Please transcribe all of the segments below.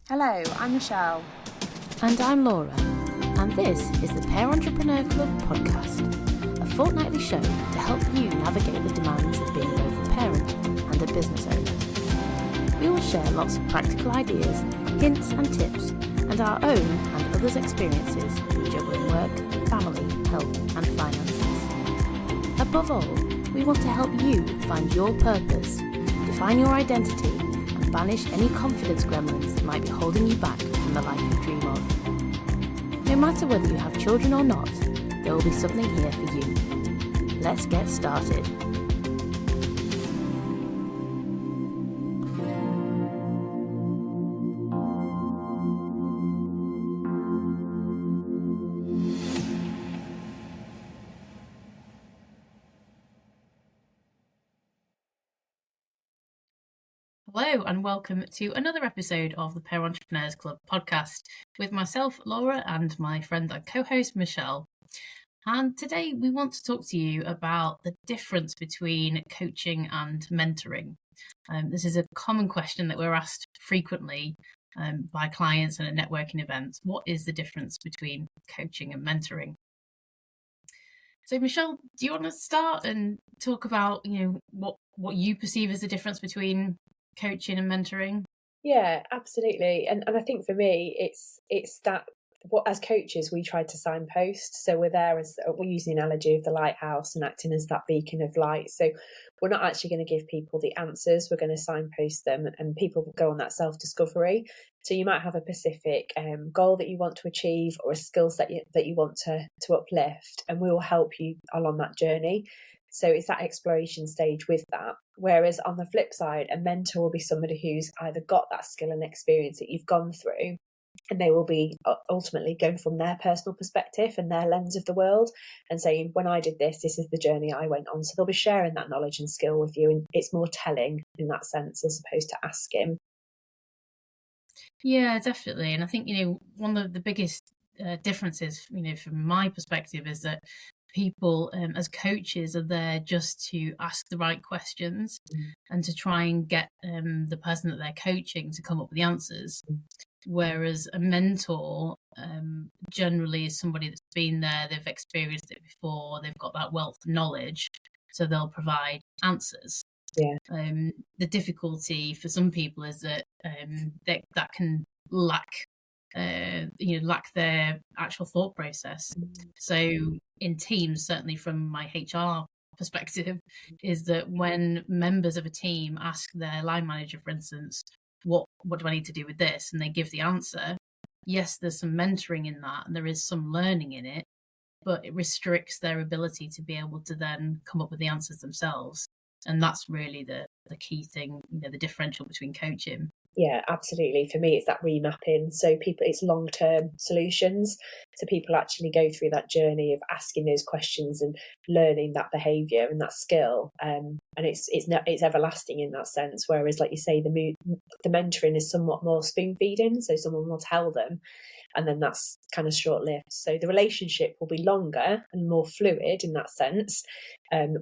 Hello, I'm Michelle. And I'm Laura, and this is the Pair Entrepreneur Club podcast, a fortnightly show to help you navigate the demands of being both a parent and a business owner. We will share lots of practical ideas, hints and tips, and our own and others' experiences in juggling work, family, health and finances. Above all, we want to help you find your purpose, define your identity, and banish any confidence gremlins that might be holding you back from the life you dream of. No matter whether you have children or not, there will be something here for you. Let's get started. Hello and welcome to another episode of the Pair Entrepreneurs Club podcast with myself, Laura, and my friend and co-host, Michelle. And today we want to talk to you about the difference between coaching and mentoring. This is a common question that we're asked frequently by clients and at networking events. What is the difference between coaching and mentoring? So, Michelle, do you want to start and talk about, what you perceive as the difference between coaching and mentoring? Yeah, absolutely. And I think for me, it's that what as coaches we try to signpost. So we're there as we use the analogy of the lighthouse and acting as that beacon of light. So we're not actually going to give people the answers. We're going to signpost them, and people will go on that self-discovery. So you might have a specific goal that you want to achieve, or a skill set that you want to uplift, and we will help you along that journey. So it's that exploration stage with that. Whereas on the flip side, a mentor will be somebody who's either got that skill and experience that you've gone through, and they will be ultimately going from their personal perspective and their lens of the world and saying, when I did this, this is the journey I went on. So they'll be sharing that knowledge and skill with you, and it's more telling in that sense as opposed to asking. Yeah, definitely. And I think, one of the biggest differences, from my perspective, is that people as coaches are there just to ask the right questions and to try and get the person that they're coaching to come up with the answers. Whereas a mentor generally is somebody that's been there, they've experienced it before, they've got that wealth of knowledge, so they'll provide answers. Yeah. The difficulty for some people is that that can lack their actual thought process. So in teams, certainly from my HR perspective, is that when members of a team ask their line manager, for instance, what do I need to do with this? And they give the answer. Yes, there's some mentoring in that and there is some learning in it, but it restricts their ability to be able to then come up with the answers themselves. And that's really the key thing, the differential between coaching. Yeah, absolutely. For me, it's that remapping. So it's long-term solutions. So people actually go through that journey of asking those questions and learning that behaviour and that skill. And it's everlasting in that sense. Whereas, like you say, the mentoring is somewhat more spoon feeding. So someone will tell them, and then that's kind of short-lived. So the relationship will be longer and more fluid in that sense.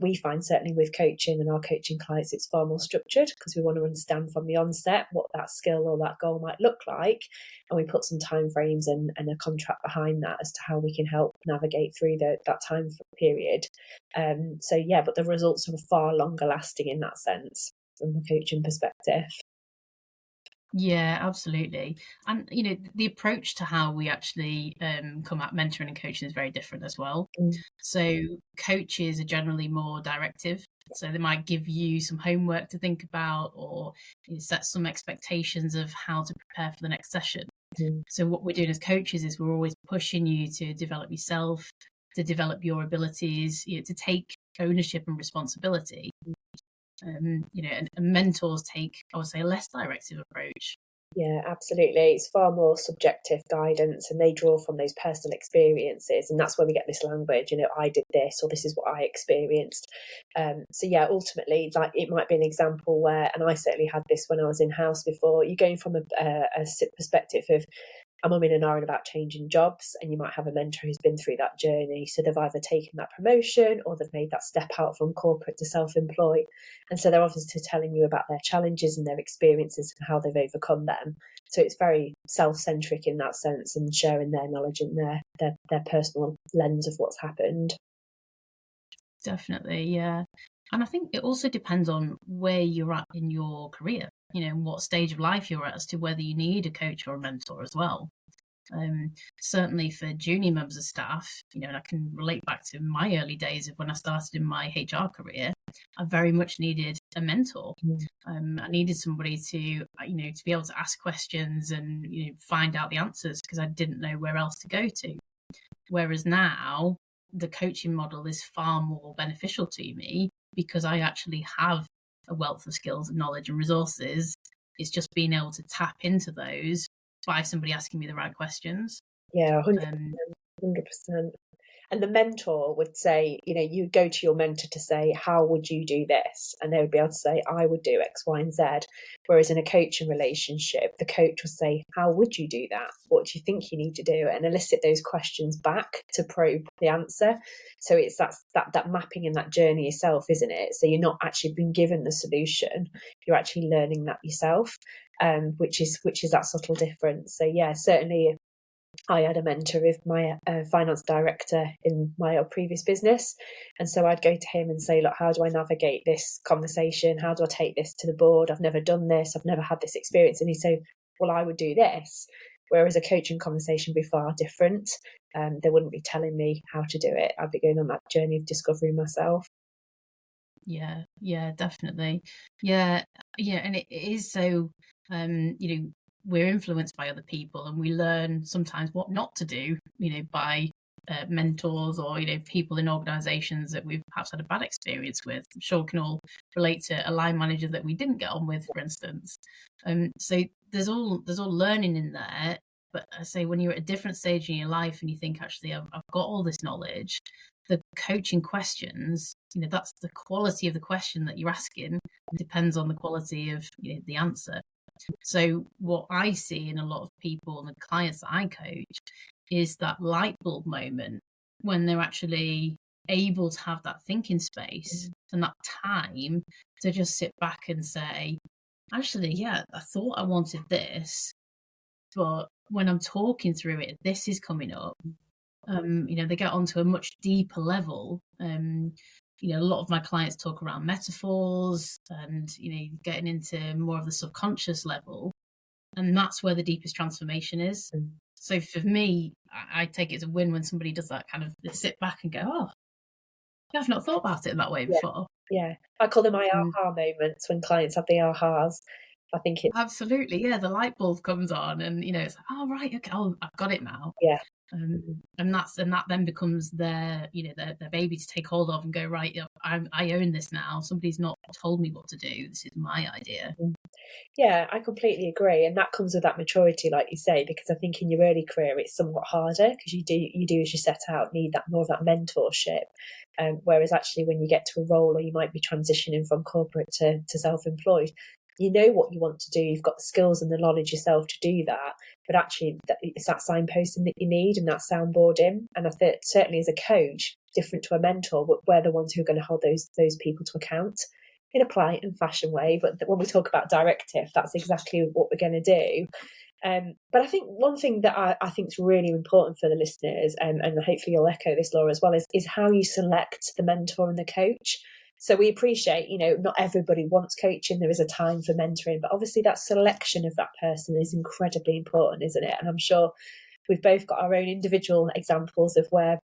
We find certainly with coaching and our coaching clients, it's far more structured because we want to understand from the onset what that skill or that goal might look like. And we put some timeframes and a contract behind that as to how we can help navigate through that time period. But the results are far longer lasting in that sense from a coaching perspective. Yeah, absolutely. And, the approach to how we actually come at mentoring and coaching is very different as well. So coaches are generally more directive. So they might give you some homework to think about, or set some expectations of how to prepare for the next session. So what we're doing as coaches is we're always pushing you to develop yourself, to develop your abilities, to take ownership and responsibility. And mentors take, I would say, a less directive approach. Yeah, absolutely. It's far more subjective guidance, and they draw from those personal experiences, and that's where we get this language, I did this, or this is what I experienced. Ultimately, like, it might be an example where, and I certainly had this when I was in-house before, you're going from a perspective of I'm umming and ahhing about changing jobs, and you might have a mentor who's been through that journey. So they've either taken that promotion or they've made that step out from corporate to self-employed. And so they're obviously telling you about their challenges and their experiences and how they've overcome them. So it's very self-centric in that sense, and sharing their knowledge and their personal lens of what's happened. Definitely, yeah. And I think it also depends on where you're at in your career, what stage of life you're at as to whether you need a coach or a mentor as well. Certainly for junior members of staff, and I can relate back to my early days of when I started in my HR career, I very much needed a mentor. I needed somebody to, to be able to ask questions and, find out the answers because I didn't know where else to go to. Whereas now, the coaching model is far more beneficial to me because I actually have a wealth of skills and knowledge and resources. It's just being able to tap into those by somebody asking me the right questions. Yeah, 100%. And the mentor would say, you go to your mentor to say, how would you do this? And they would be able to say, I would do X, Y, and Z. Whereas in a coaching relationship, the coach will say, how would you do that? What do you think you need to do? And elicit those questions back to probe the answer. So it's that mapping and that journey yourself, isn't it? So you're not actually being given the solution. You're actually learning that yourself, which is that subtle difference. So yeah, certainly I had a mentor with my finance director in my previous business. And so I'd go to him and say, look, how do I navigate this conversation? How do I take this to the board? I've never done this. I've never had this experience. And he'd say, well, I would do this. Whereas a coaching conversation would be far different. They wouldn't be telling me how to do it. I'd be going on that journey of discovery myself. Yeah, definitely. Yeah, and it is so, we're influenced by other people and we learn sometimes what not to do, by mentors or, people in organisations that we've perhaps had a bad experience with. I'm sure we can all relate to a line manager that we didn't get on with, for instance. So there's all learning in there. But I say when you're at a different stage in your life and you think, actually, I've got all this knowledge, the coaching questions, that's the quality of the question that you're asking depends on the quality of the answer. So what I see in a lot of people and the clients that I coach is that light bulb moment when they're actually able to have that thinking space and that time to just sit back and say, actually, yeah, I thought I wanted this, but when I'm talking through it, this is coming up. They get onto a much deeper level. A lot of my clients talk around metaphors and, getting into more of the subconscious level. And that's where the deepest transformation is. So for me, I take it as a win when somebody does that kind of, they sit back and go, oh, I've not thought about it in that way before. Yeah. I call them my aha moments when clients have the ahas. I think it's absolutely, yeah, the light bulb comes on and, it's like, oh, right, okay, oh, I've got it now. Yeah. And that then becomes their baby to take hold of and go, right, I own this now. Somebody's not told me what to do. This is my idea. Yeah, I completely agree. And that comes with that maturity, like you say, because I think in your early career, it's somewhat harder because you do as you set out, need that more of that mentorship. Whereas actually when you get to a role or you might be transitioning from corporate to self-employed, you know what you want to do. You've got the skills and the knowledge yourself to do that. But actually, it's that signposting that you need and that soundboarding. And I think certainly as a coach, different to a mentor, we're the ones who are going to hold those people to account in a polite and fashion way. But when we talk about directive, that's exactly what we're going to do. But I think one thing that I think is really important for the listeners, and hopefully you'll echo this, Laura, as well, is how you select the mentor and the coach. So we appreciate, not everybody wants coaching. There is a time for mentoring, but obviously that selection of that person is incredibly important, isn't it? And I'm sure we've both got our own individual examples of where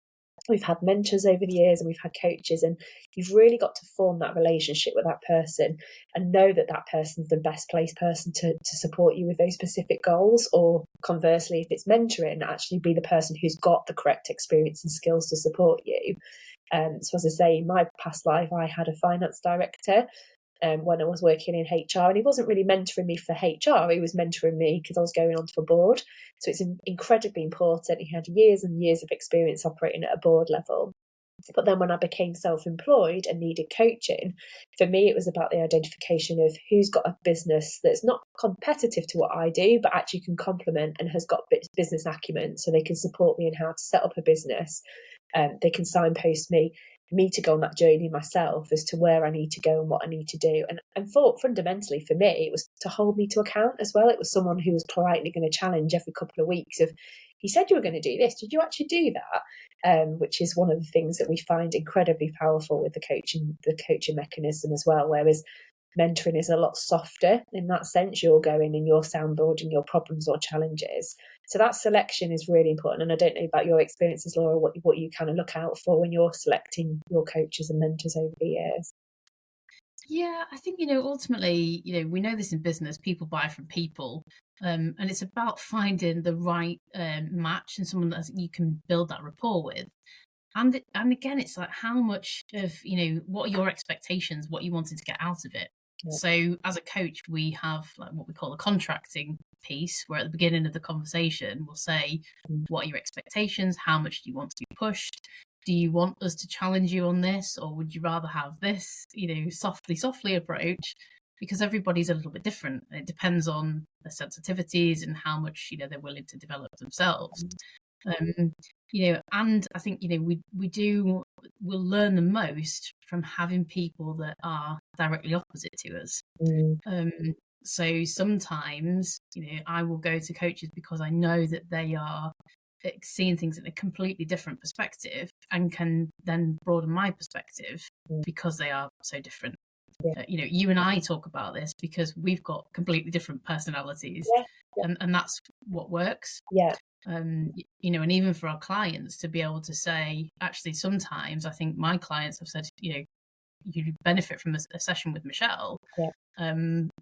we've had mentors over the years and we've had coaches, and you've really got to form that relationship with that person and know that that person's the best placed person to support you with those specific goals. Or conversely, if it's mentoring, actually be the person who's got the correct experience and skills to support you. So as I say, in my past life, I had a finance director when I was working in HR, and he wasn't really mentoring me for HR. He was mentoring me because I was going onto a board. So it's incredibly important. He had years and years of experience operating at a board level. But then when I became self-employed and needed coaching, for me, it was about the identification of who's got a business that's not competitive to what I do, but actually can complement and has got business acumen, so they can support me in how to set up a business. They can signpost me to go on that journey myself as to where I need to go and what I need to do. And fundamentally for me, it was to hold me to account as well. It was someone who was politely going to challenge every couple of weeks of, you said you were going to do this, did you actually do that? Which is one of the things that we find incredibly powerful with the coaching mechanism as well. Whereas mentoring is a lot softer in that sense. You're going and you're soundboarding your problems or challenges. So that selection is really important. And I don't know about your experiences, Laura, what you kind of look out for when you're selecting your coaches and mentors over the years. Yeah, I think, ultimately, we know this in business, people buy from people. And it's about finding the right match and someone that you can build that rapport with. And again, it's like how much of, what are your expectations, what you wanted to get out of it. Yeah. So as a coach, we have like what we call a contracting piece, where at the beginning of the conversation, we'll say, what are your expectations? How much do you want to be pushed? Do you want us to challenge you on this, or would you rather have this, softly approach? Because everybody's a little bit different. It depends on their sensitivities and how much, they're willing to develop themselves. And I think, we'll learn the most from having people that are directly opposite to us. So sometimes, I will go to coaches because I know that they are seeing things in a completely different perspective and can then broaden my perspective because they are so different. Yeah. You and I talk about this because we've got completely different personalities, and that's what works. Yeah. And even for our clients to be able to say, actually, sometimes I think my clients have said, you benefit from a session with Michelle,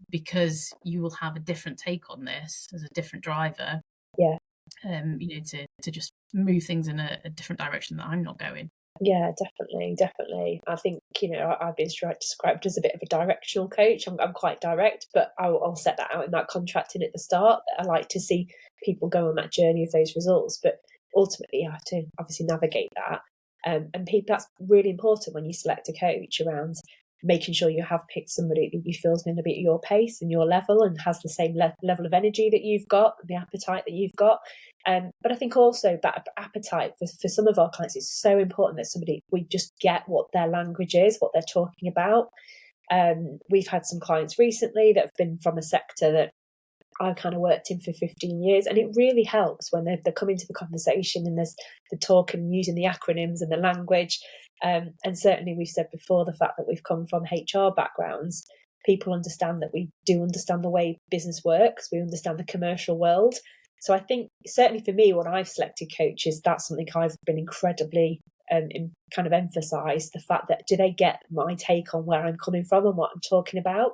because you will have a different take on this as a different driver. Yeah. To just move things in a different direction that I'm not going. Yeah, definitely. I think, I've been described as a bit of a directional coach. I'm quite direct, but I'll set that out in that contracting at the start. I like to see people go on that journey of those results, but ultimately you have to obviously navigate that. And people, that's really important when you select a coach, around making sure you have picked somebody that you feel is going to be at your pace and your level and has the same level of energy that you've got, the appetite that you've got. But I think also that appetite for some of our clients is so important, that we just get what their language is, what they're talking about. We've had some clients recently that have been from a sector that I kind of worked in for 15 years, and it really helps when they're coming to the conversation and there's the talk and using the acronyms and the language. And certainly we've said before, the fact that we've come from HR backgrounds, people understand that we do understand the way business works, we understand the commercial world. So I think certainly for me, when I've selected coaches, that's something I've been incredibly kind of emphasised, the fact that do they get my take on where I'm coming from and what I'm talking about.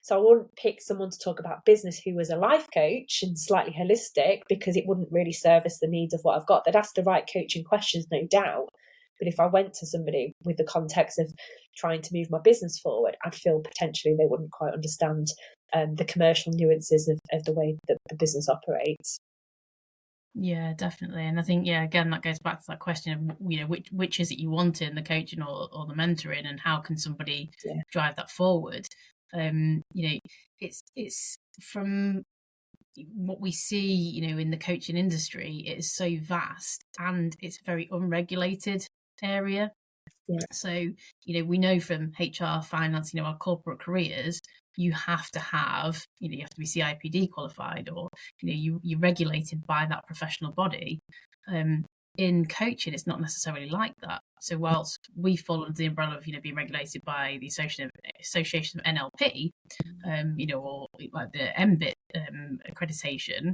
So I wouldn't pick someone to talk about business who was a life coach and slightly holistic, because it wouldn't really service the needs of what I've got. They'd ask the right coaching questions, no doubt. But if I went to somebody with the context of trying to move my business forward, I'd feel potentially they wouldn't quite understand the commercial nuances of the way that the business operates. Yeah, definitely. And I think, again, that goes back to that question of, which is it you want in the coaching or the mentoring, and how can somebody drive that forward? It's from what we see, in the coaching industry, it is so vast and it's a very unregulated area. Yeah. So, we know from HR, finance, our corporate careers, you have to have, you have to be CIPD qualified, or, you're regulated by that professional body. In coaching, it's not necessarily like that. So whilst we fall under the umbrella of, being regulated by the Association of NLP, or like the MBIT accreditation,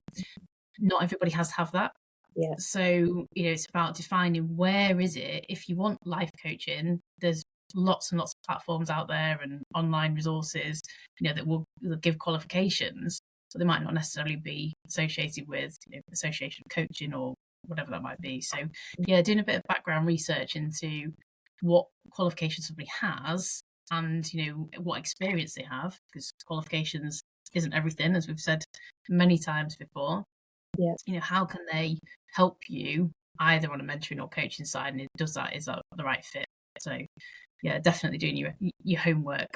not everybody has to have that. Yeah. So, it's about defining where is it. If you want life coaching, there's lots and lots of platforms out there and online resources, that will give qualifications. So they might not necessarily be associated with, association of coaching or whatever that might be. So doing a bit of background research into what qualifications somebody has and, what experience they have, because qualifications isn't everything, as we've said many times before. Yeah. How can they help you either on a mentoring or coaching side, and it does that, is that the right fit? So yeah, definitely doing your homework.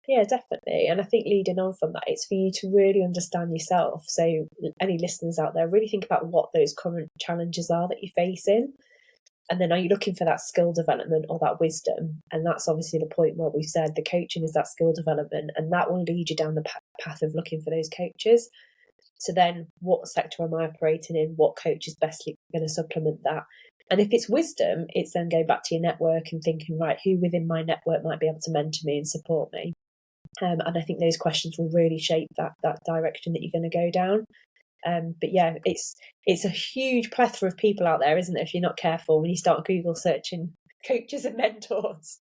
Yeah, definitely. And I think leading on from that, it's for you to really understand yourself. So any listeners out there, really think about what those current challenges are that you're facing. And then are you looking for that skill development or that wisdom? And that's obviously the point where we've said the coaching is that skill development, and that will lead you down the path of looking for those coaches. So then what sector am I operating in? What coach is best going to supplement that? And if it's wisdom, it's then going back to your network and thinking, right, who within my network might be able to mentor me and support me? And I think those questions will really shape that direction that you're going to go down. But yeah, it's a huge plethora of people out there, isn't it? If you're not careful when you start Google searching coaches and mentors.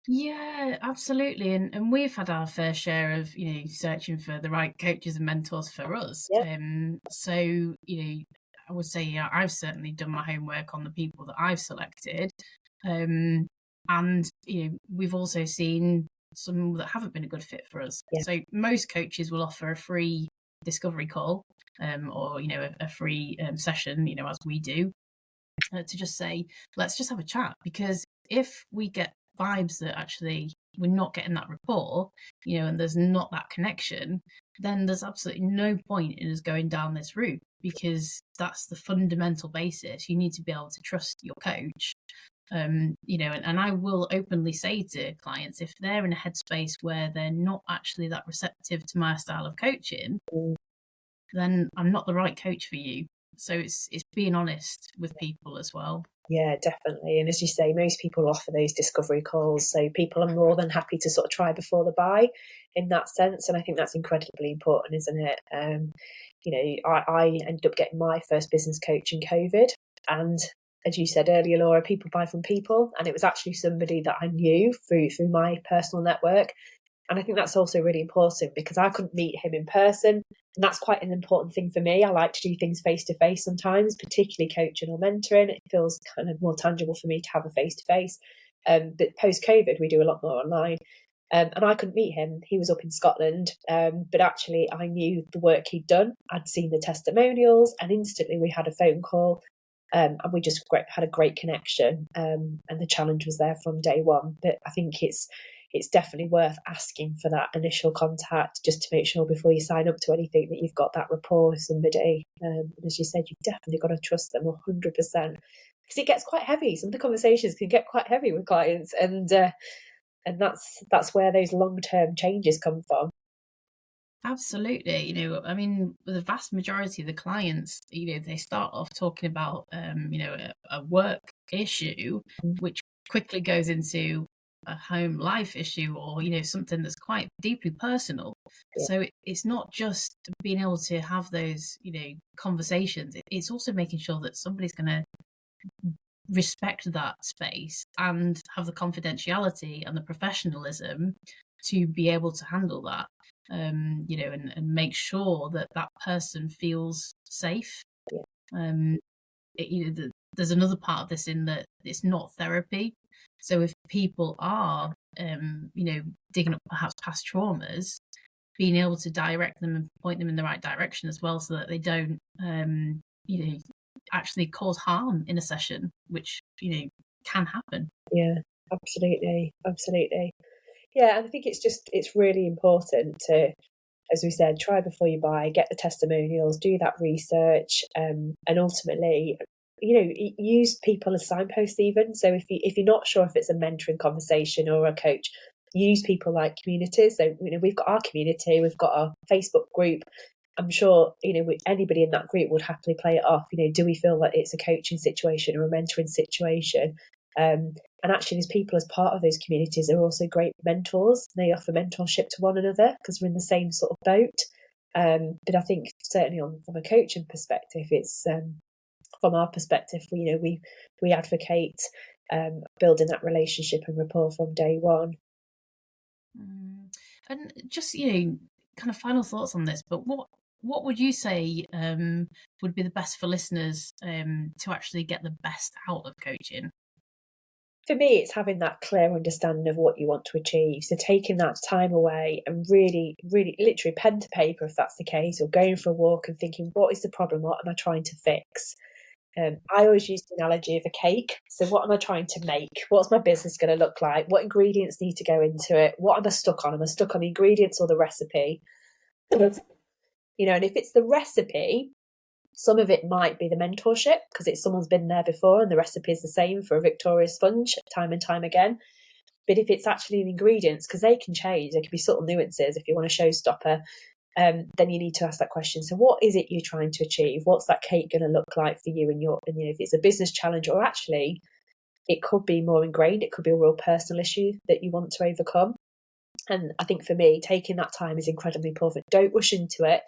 Yeah, absolutely. And we've had our fair share of, searching for the right coaches and mentors for us. Yeah. So, I would say, yeah, I've certainly done my homework on the people that I've selected. And, we've also seen some that haven't been a good fit for us. Yeah. So most coaches will offer a free discovery call, or, a free session, as we do, to just say, let's just have a chat. Because if we get vibes that actually we're not getting that rapport, and there's not that connection, then there's absolutely no point in us going down this route, because that's the fundamental basis. You need to be able to trust your coach. And I will openly say to clients, if they're in a headspace where they're not actually that receptive to my style of coaching, then I'm not the right coach for you. So it's being honest with people as well. Yeah, definitely. And as you say, most people offer those discovery calls. So people are more than happy to sort of try before they buy in that sense. And I think that's incredibly important, isn't it? I ended up getting my first business coach in COVID. And as you said earlier, Laura, people buy from people. And it was actually somebody that I knew through my personal network. And I think that's also really important because I couldn't meet him in person. And that's quite an important thing for me. I like to do things face to face sometimes, particularly coaching or mentoring. It feels kind of more tangible for me to have a face to face. But post COVID, we do a lot more online. And I couldn't meet him. He was up in Scotland. But actually, I knew the work he'd done. I'd seen the testimonials, and instantly we had a phone call. And we just had a great connection. And the challenge was there from day one. But I think it's definitely worth asking for that initial contact, just to make sure before you sign up to anything that you've got that rapport with somebody. As you said, you've definitely got to trust them 100%, because it gets quite heavy. Some of the conversations can get quite heavy with clients, and that's where those long-term changes come from. Absolutely. The vast majority of the clients, they start off talking about, a work issue, which quickly goes into a home life issue, or something that's quite deeply personal. Yeah. So it's not just being able to have those conversations, it's also making sure that somebody's going to respect that space and have the confidentiality and the professionalism to be able to handle that, and make sure that that person feels safe. There's another part of this in that it's not therapy. So if people are, digging up perhaps past traumas, being able to direct them and point them in the right direction as well, so that they don't, actually cause harm in a session, which, can happen. Yeah, absolutely. Yeah, and I think it's really important to, as we said, try before you buy, get the testimonials, do that research, and ultimately, use people as signposts even. So if you're not sure if it's a mentoring conversation or a coach, use people like communities. So, we've got our community, we've got our Facebook group. I'm sure, anybody in that group would happily play it off. Do we feel that it's a coaching situation or a mentoring situation? And actually, there's people as part of those communities who are also great mentors. They offer mentorship to one another because we're in the same sort of boat. But I think certainly from a coaching perspective, it's from our perspective, we advocate building that relationship and rapport from day one. And just kind of final thoughts on this, but what would you say would be the best for listeners to actually get the best out of coaching? For me, it's having that clear understanding of what you want to achieve. So taking that time away and really, really, literally pen to paper, if that's the case, or going for a walk and thinking, what is the problem? What am I trying to fix? I always use the analogy of a cake. So what am I trying to make? What's my business going to look like? What ingredients need to go into it? What am I stuck on? Am I stuck on the ingredients or the recipe? And if it's the recipe, some of it might be the mentorship because it's someone's been there before and the recipe is the same for a Victoria sponge time and time again. But if it's actually the ingredients, because they can change, there can be subtle nuances. If you want a showstopper, then you need to ask that question. So what is it you're trying to achieve? What's that cake going to look like for you? And if it's a business challenge, or actually it could be more ingrained, it could be a real personal issue that you want to overcome. And I think for me, taking that time is incredibly important. Don't rush into it.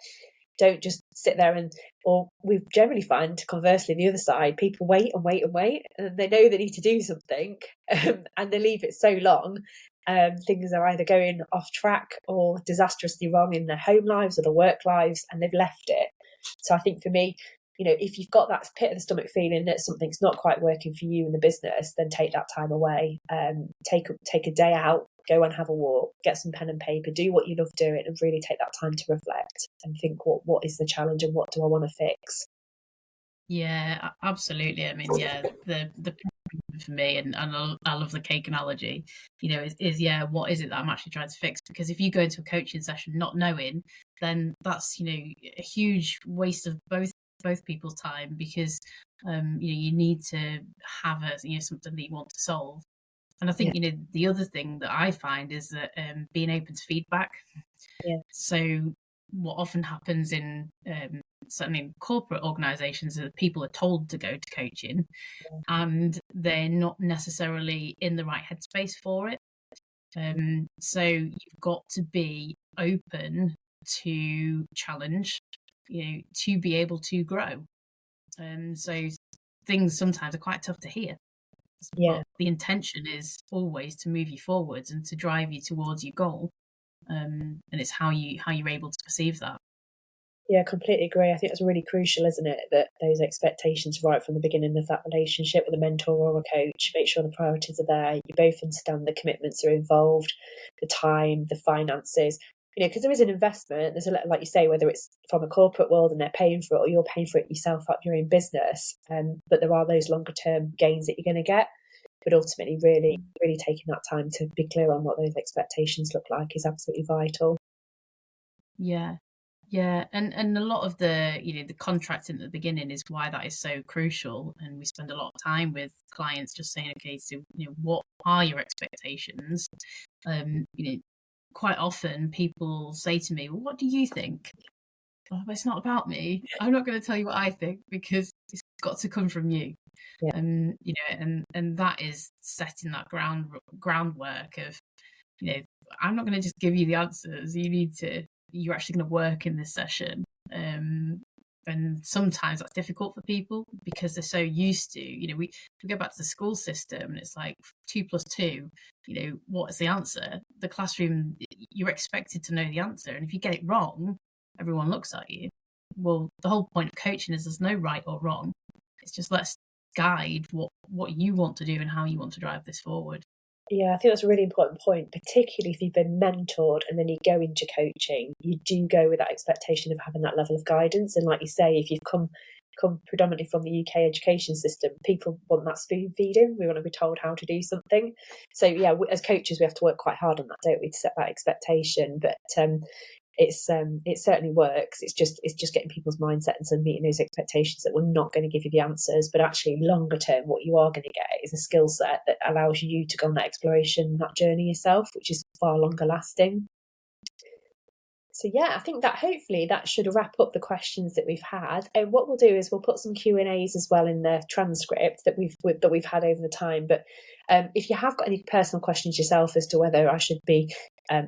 Don't just sit there or we generally find, conversely, the other side, people wait and wait and wait, and they know they need to do something, and they leave it so long. Things are either going off track or disastrously wrong in their home lives or their work lives, and they've left it. So I think for me, if you've got that pit of the stomach feeling that something's not quite working for you in the business, then take that time away. Take a day out, go and have a walk, get some pen and paper, do what you love doing, and really take that time to reflect and think, what is the challenge and what do I want to fix? Yeah, absolutely. I mean, yeah, the for me, and I love the cake analogy, is what is it that I'm actually trying to fix? Because if you go into a coaching session not knowing, then that's, a huge waste of both people's time, because you need to have something that you want to solve. And I think the other thing that I find is that being open to feedback. Yeah. So what often happens in certainly in corporate organizations is that people are told to go to coaching, and they're not necessarily in the right headspace for it. So you've got to be open to challenge, to be able to grow. So things sometimes are quite tough to hear. Yeah. But the intention is always to move you forwards and to drive you towards your goal. And it's how you're able to perceive that. Yeah, completely agree. I think that's really crucial, isn't it? That those expectations right from the beginning of that relationship with a mentor or a coach, make sure the priorities are there. You both understand the commitments are involved, the time, the finances. Because there is an investment. There's like you say, whether it's from a corporate world and they're paying for it, or you're paying for it yourself up your own business. But there are those longer term gains that you're going to get. But ultimately, really, really taking that time to be clear on what those expectations look like is absolutely vital. Yeah. Yeah, and a lot of the the contracting at the beginning is why that is so crucial, and we spend a lot of time with clients just saying, okay, so what are your expectations? Quite often people say to me, well, what do you think? Oh, but it's not about me. I'm not going to tell you what I think, because it's got to come from you. Yeah. And that is setting that groundwork of, I'm not going to just give you the answers. You're actually going to work in this session. And sometimes that's difficult for people because they're so used to, we go back to the school system and it's like 2 + 2, what is the answer? The classroom, you're expected to know the answer. And if you get it wrong, everyone looks at you. Well, the whole point of coaching is there's no right or wrong. It's just let's guide what you want to do and how you want to drive this forward. Yeah, I think that's a really important point, particularly if you've been mentored and then you go into coaching, you do go with that expectation of having that level of guidance. And like you say, if you've come predominantly from the UK education system, people want that spoon feeding. We want to be told how to do something. So yeah, as coaches, we have to work quite hard on that, don't we, to set that expectation. But it certainly works. It's just getting people's mindsets and meeting those expectations that we're not going to give you the answers, but actually longer term, what you are going to get is a skill set that allows you to go on that exploration, that journey yourself, which is far longer lasting. So yeah, I think that hopefully that should wrap up the questions that we've had. And what we'll do is we'll put some Q&As as well in the transcript that we've had over the time. But if you have got any personal questions yourself as to whether I should be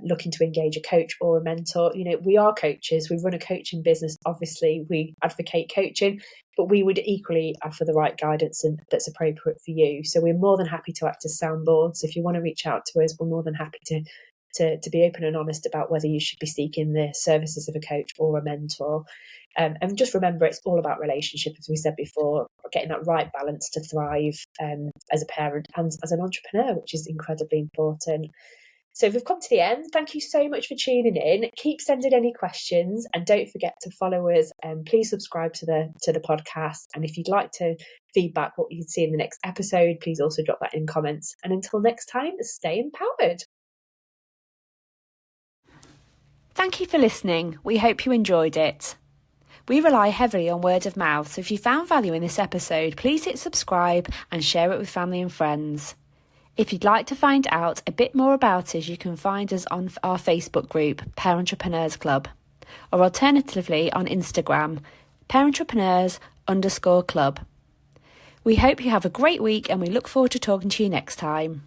looking to engage a coach or a mentor, we are coaches. We run a coaching business. Obviously, we advocate coaching, but we would equally offer the right guidance and that's appropriate for you. So we're more than happy to act as soundboards. If you want to reach out to us, we're more than happy to be open and honest about whether you should be seeking the services of a coach or a mentor. And just remember, it's all about relationship, as we said before, getting that right balance to thrive as a parent and as an entrepreneur, which is incredibly important. So we've come to the end. Thank you so much for tuning in. Keep sending any questions, and don't forget to follow us, and please subscribe to the podcast. And if you'd like to feedback what you'd see in the next episode, please also drop that in comments. And until next time, stay empowered. Thank you for listening. We hope you enjoyed it. We rely heavily on word of mouth, so if you found value in this episode, please hit subscribe and share it with family and friends. If you'd like to find out a bit more about us, you can find us on our Facebook group, Pair Entrepreneurs Club, or alternatively on Instagram, PairEntrepreneurs_club. We hope you have a great week, and we look forward to talking to you next time.